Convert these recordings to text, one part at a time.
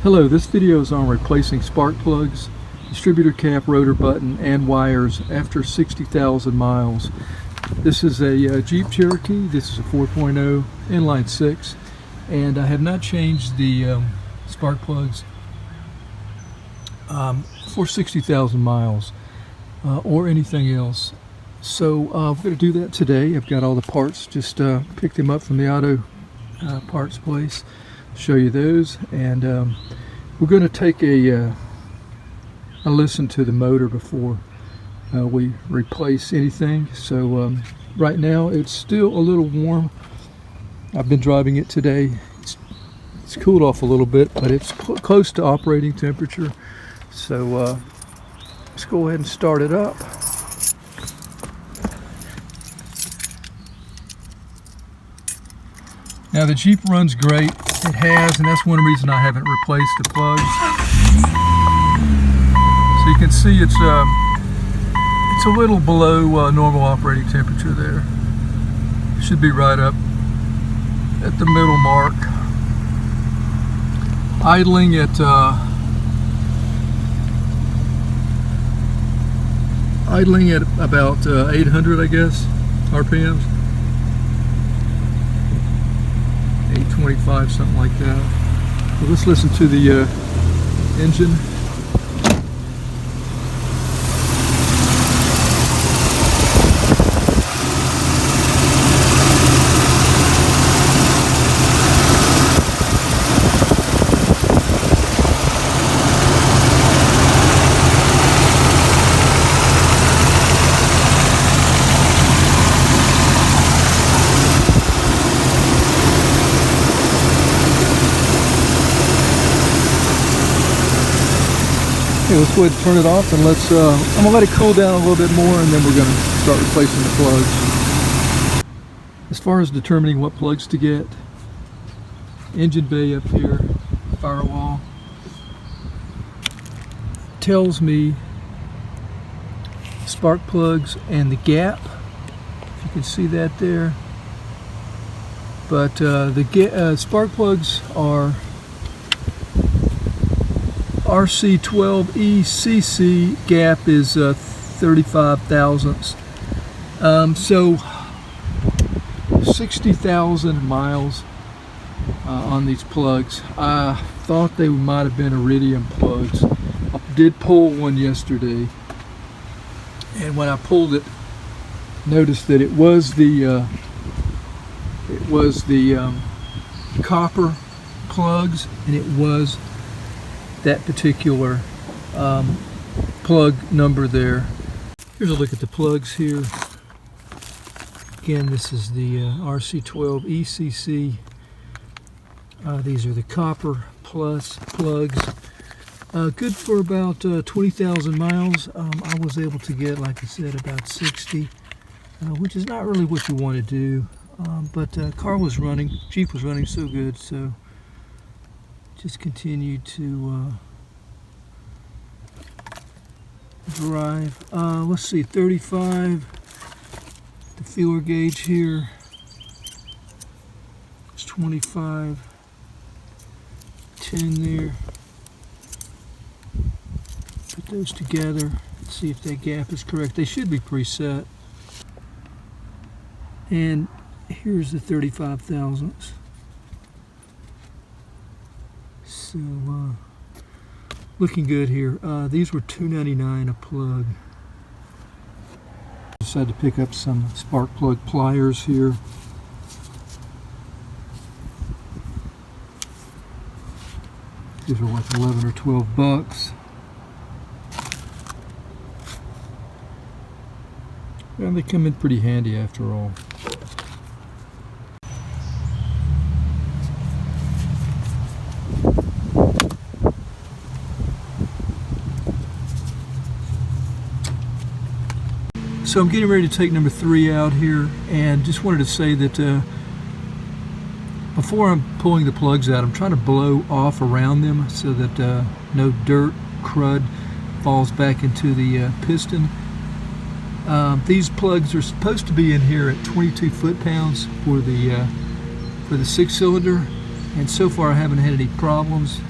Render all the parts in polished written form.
Hello, this video is on replacing spark plugs, distributor cap, rotor button, and wires after 60,000 miles. This is a Jeep Cherokee. This is a 4.0 inline 6, and I have not changed the spark plugs for 60,000 miles or anything else. So I'm going to do that today. I've got all the parts, just picked them up from the auto parts place. Show you those, and we're going to take a listen to the motor before we replace anything. So right now it's still a little warm. I've been driving it today. It's cooled off a little bit, but it's close to operating temperature. So let's go ahead and start it up. Now the Jeep runs great. It has, and that's one reason I haven't replaced the plugs. So you can see it's a little below normal operating temperature there. It should be right up at the middle mark. Idling at about 800, I guess, RPMs. 825, something like that. So let's listen to the engine. Okay, let's go ahead and turn it off, and let's I'm gonna let it cool down a little bit more, and then we're gonna start replacing the plugs. As far as determining what plugs to get, engine bay up here, firewall, tells me spark plugs and the gap, if you can see that there. But the spark plugs are RC12ECC, gap is 35 thousandths. So 60,000 miles on these plugs. I thought they might have been iridium plugs. I did pull one yesterday, and when I pulled it, noticed that it was the copper plugs, and it was that particular plug number there. Here's a look at the plugs here. Again, this is the RC12ECC. These are the copper plus plugs. Good for about 20,000 miles. I was able to get, like I said, about 60, which is not really what you want to do. But car was running, Jeep was running so good, so just continued to drive. Let's see, 35. The feeler gauge here is 25. 10 there. Put those together. See if that gap is correct. They should be preset. And here's the 35 thousandths. So looking good here. These were $2.99 a plug. Decided to pick up some spark plug pliers here. These are like 11 or 12 bucks. And they come in pretty handy after all. So I'm getting ready to take number 3 out here, and just wanted to say that before I'm pulling the plugs out, I'm trying to blow off around them so that no dirt, crud falls back into the piston. These plugs are supposed to be in here at 22 foot-pounds for the 6-cylinder, and so far I haven't had any problems.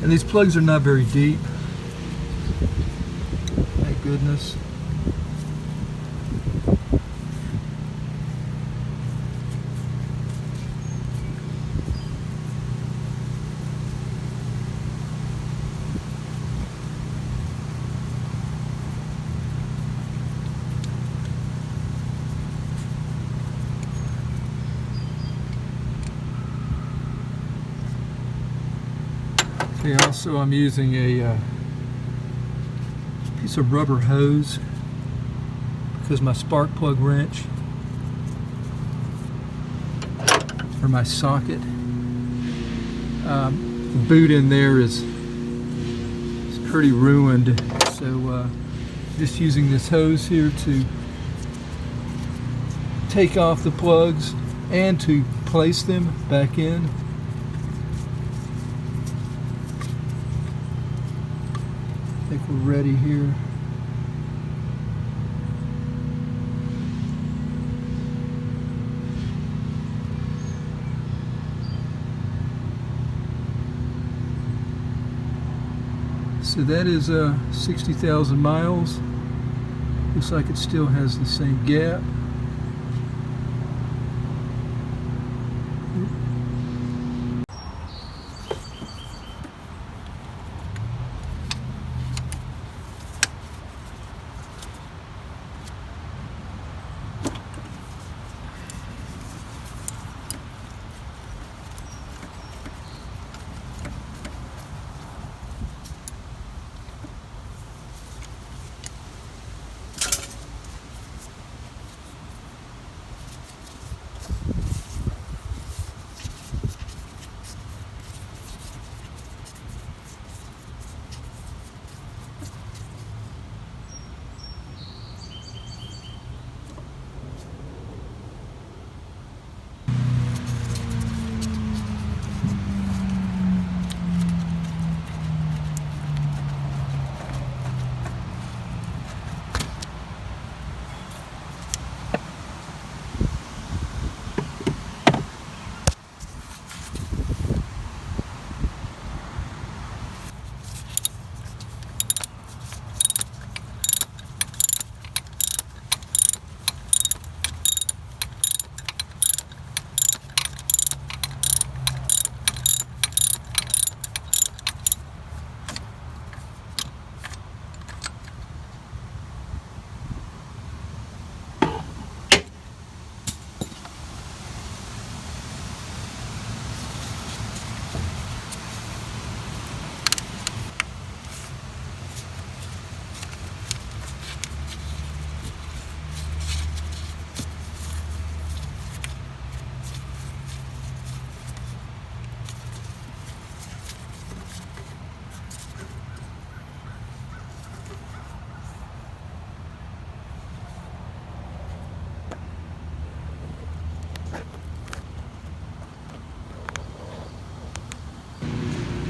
And these plugs are not very deep. Thank goodness. Okay, also I'm using a piece of rubber hose because my spark plug wrench or my socket, the boot in there is pretty ruined, so just using this hose here to take off the plugs and to place them back in. I think we're ready here. So that is 60,000 miles. Looks like it still has the same gap.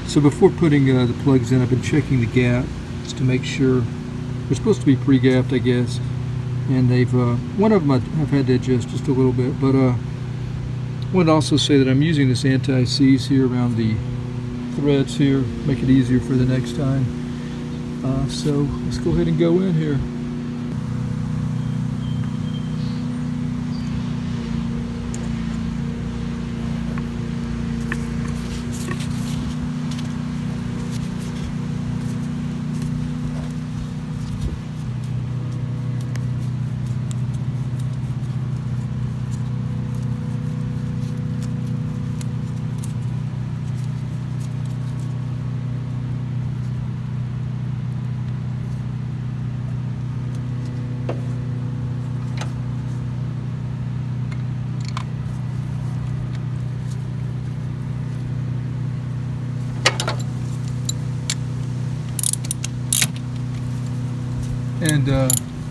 So before putting the plugs in, I've been checking the gap just to make sure. They're supposed to be pre-gapped, I guess, and they've one of them I've had to adjust just a little bit. But I would also say that I'm using this anti-seize here around the threads here, make it easier for the next time. So let's go ahead and go in here. And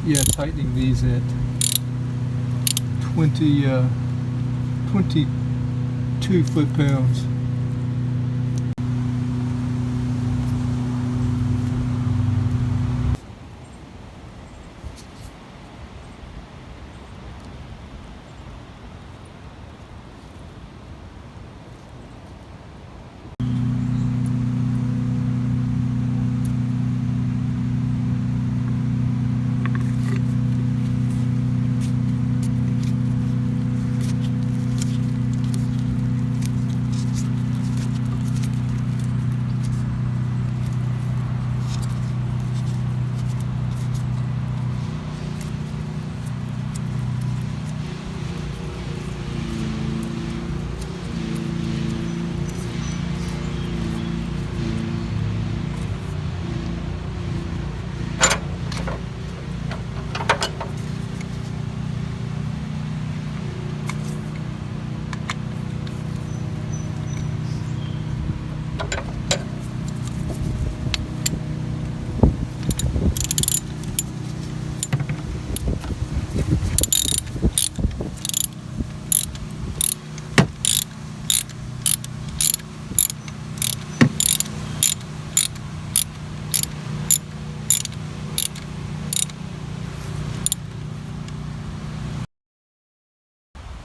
yeah, tightening these at 22 foot-pounds.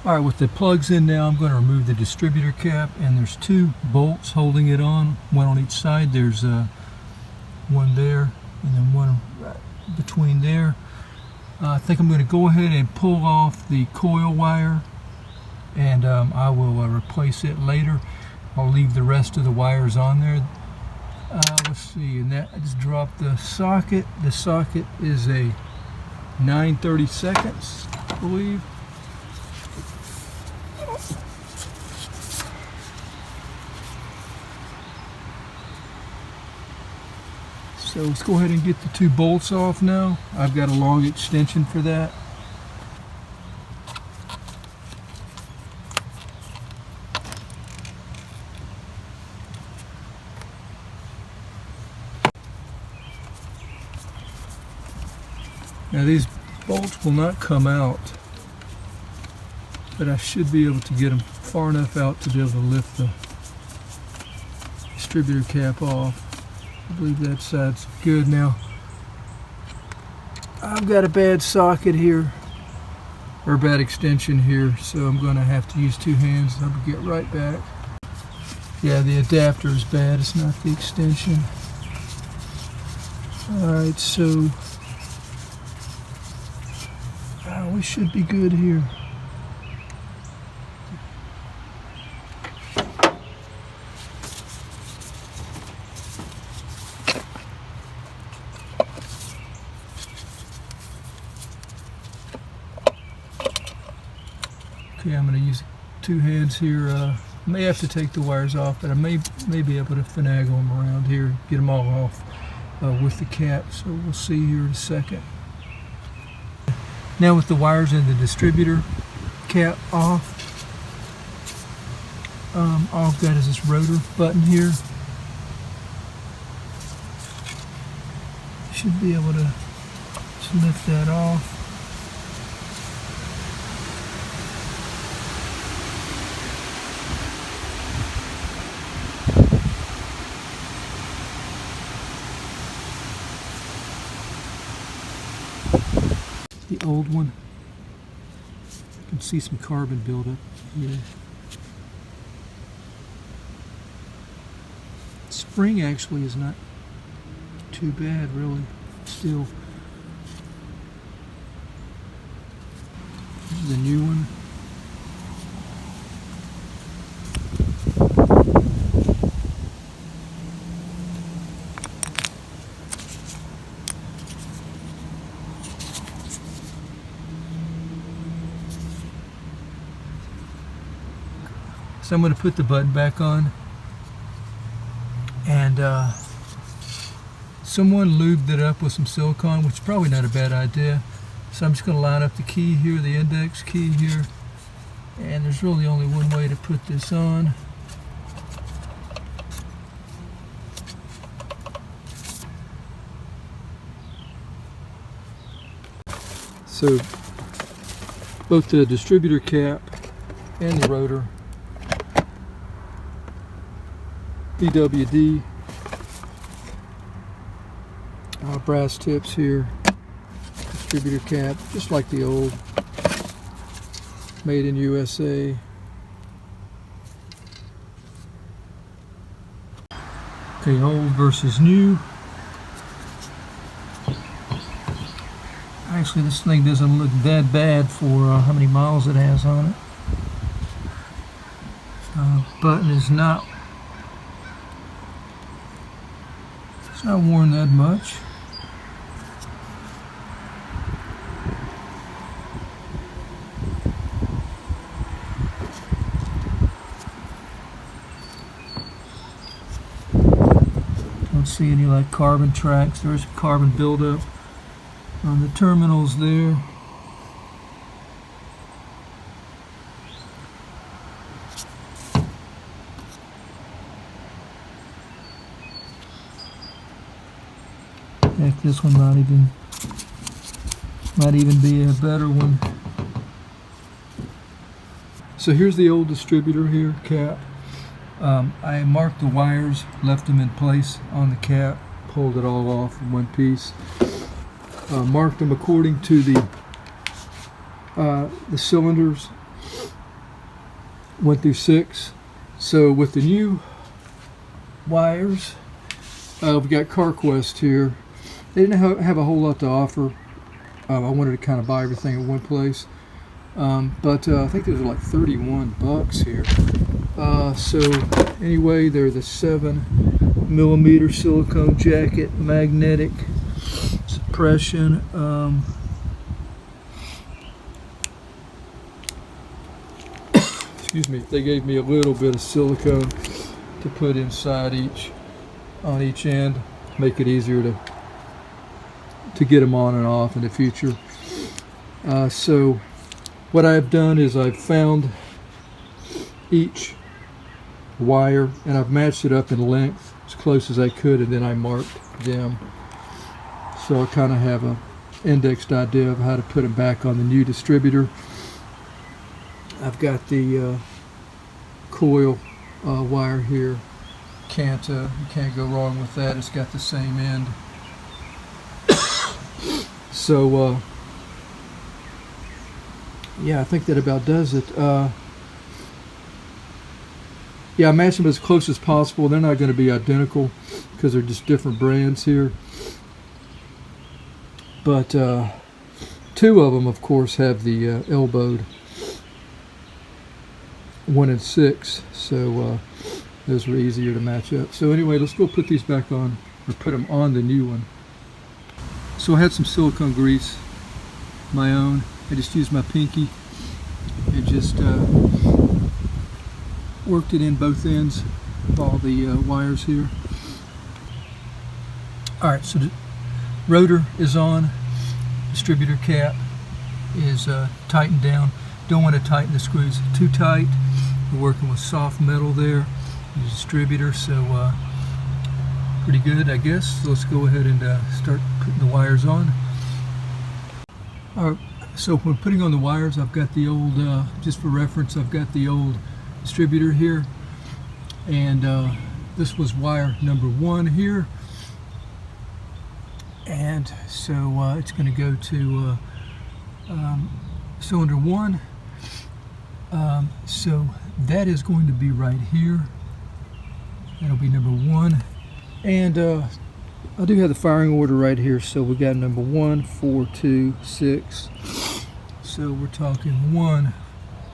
Alright, with the plugs in now, I'm going to remove the distributor cap, and there's two bolts holding it on, one on each side. There's one there and then one right between there. I think I'm going to go ahead and pull off the coil wire, and I will replace it later. I'll leave the rest of the wires on there. Let's see, and that I just dropped the socket. The socket is a 9/32, I believe. So let's go ahead and get the two bolts off now. I've got a long extension for that. Now these bolts will not come out, but I should be able to get them far enough out to be able to lift the distributor cap off. I believe that side's good now. I've got a bad socket here, or a bad extension here, so I'm going to have to use two hands. I'll get right back. Yeah, the adapter is bad, it's not the extension. Alright, so we should be good here. Okay, I'm going to use two hands here. I may have to take the wires off, but I may be able to finagle them around here, get them all off with the cap, so we'll see here in a second. Now with the wires and the distributor cap off, all I've got is this rotor button here. Should be able to just lift that off. The old one, you can see some carbon buildup here. Spring actually is not too bad, really. Still, this is the new one. So I'm going to put the button back on, and someone lubed it up with some silicone, which is probably not a bad idea. So I'm just going to line up the key here, the index key here, and there's really only one way to put this on. So both the distributor cap and the rotor, DWD, brass tips here, distributor cap, just like the old, made in USA. Okay, old versus new. Actually, this thing doesn't look that bad for how many miles it has on it. Button is not, it's not worn that much. Don't see any like carbon tracks. There's carbon buildup on the terminals there. Heck, this one might even be a better one. So here's the old distributor here, cap. I marked the wires, left them in place on the cap, pulled it all off in one piece. Marked them according to the cylinders 1 through 6. So with the new wires, we've got CarQuest here. They didn't have a whole lot to offer. I wanted to kind of buy everything at one place. But I think those are like 31 bucks here. So anyway, they're the 7mm silicone jacket, magnetic suppression. Excuse me. They gave me a little bit of silicone to put inside on each end, make it easier to get them on and off in the future. So what I've done is I've found each wire and I've matched it up in length as close as I could, and then I marked them, so I kind of have a indexed idea of how to put them back on the new distributor. I've got the coil wire here. You can't go wrong with that. It's got the same end. So yeah, I think that about does it. Yeah, I matched them as close as possible. They're not going to be identical because they're just different brands here. But 2 of them, of course, have the elbowed 1 and 6. So those were easier to match up. So anyway, let's go put these back on, or put them on the new one. So I had some silicone grease, my own. I just used my pinky and just worked it in both ends of all the wires here. Alright, so the rotor is on, distributor cap is tightened down. Don't want to tighten the screws too tight. We're working with soft metal there, the distributor, so pretty good, I guess. So let's go ahead and start putting the wires on. Alright, so when putting on the wires, I've got the old, just for reference, I've got the old distributor here, and this was wire number 1 here, and so it's going to go to cylinder 1. So that is going to be right here. That'll be number 1, and I do have the firing order right here. So we got number 1, 4, 2, 6. So we're talking 1,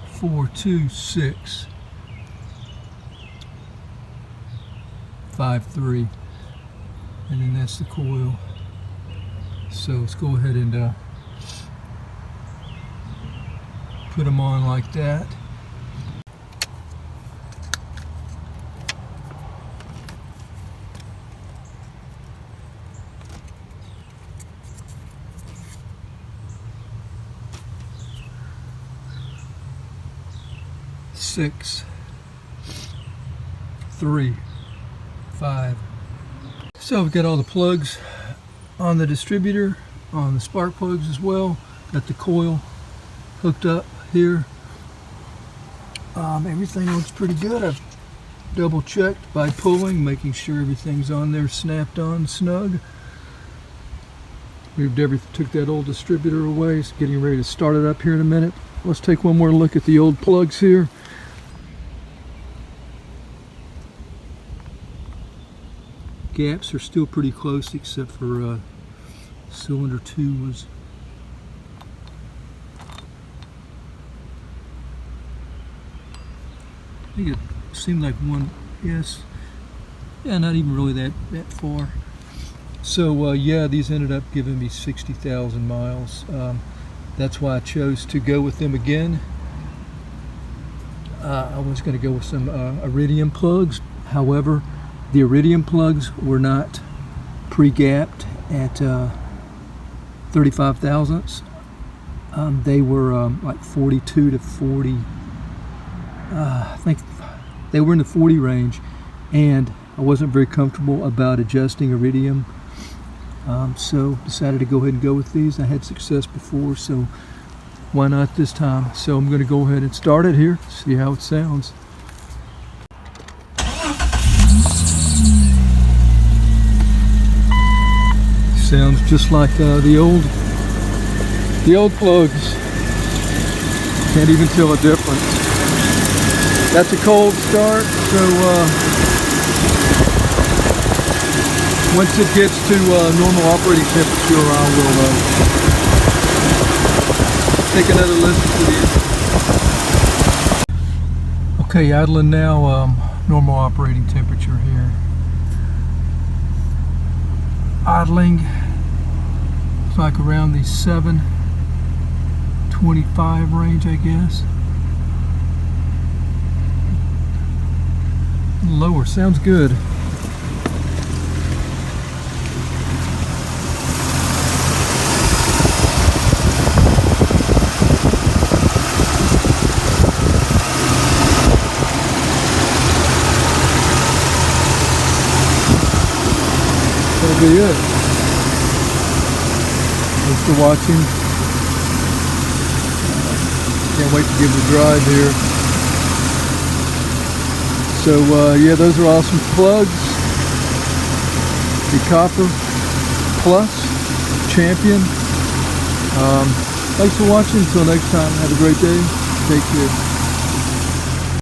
4, 2, 6, 5, 3, and then that's the coil. So let's go ahead and put them on like that. Six, 3, 5. So we've got all the plugs on the distributor, on the spark plugs as well. Got the coil hooked up here. Everything looks pretty good. I've double checked by pulling, making sure everything's on there, snapped on snug. Took that old distributor away. It's getting ready to start it up here in a minute. Let's take one more look at the old plugs here. Gaps are still pretty close, except for cylinder 2 was. I think it seemed like one, yes. Yeah, not even really that far. So yeah, these ended up giving me 60,000 miles. That's why I chose to go with them again. I was going to go with some iridium plugs. However, the iridium plugs were not pre-gapped at 35 thousandths. They were like 42 to 40. I think they were in the 40 range, and I wasn't very comfortable about adjusting iridium. So decided to go ahead and go with these. I had success before, so why not this time? So I'm going to go ahead and start it here, see how it sounds. Sounds just like the old plugs. Can't even tell a difference. That's a cold start, so once it gets to normal operating temperature, I will take another listen to these. Okay, idling now, normal operating temperature here. Idling, it's like around the 725 range, I guess. Lower, sounds good. That'll be it. Thanks for watching. Can't wait to give it a drive here. So yeah, those are awesome plugs. The Copper Plus Champion. Thanks for watching. Until next time, have a great day. Take care.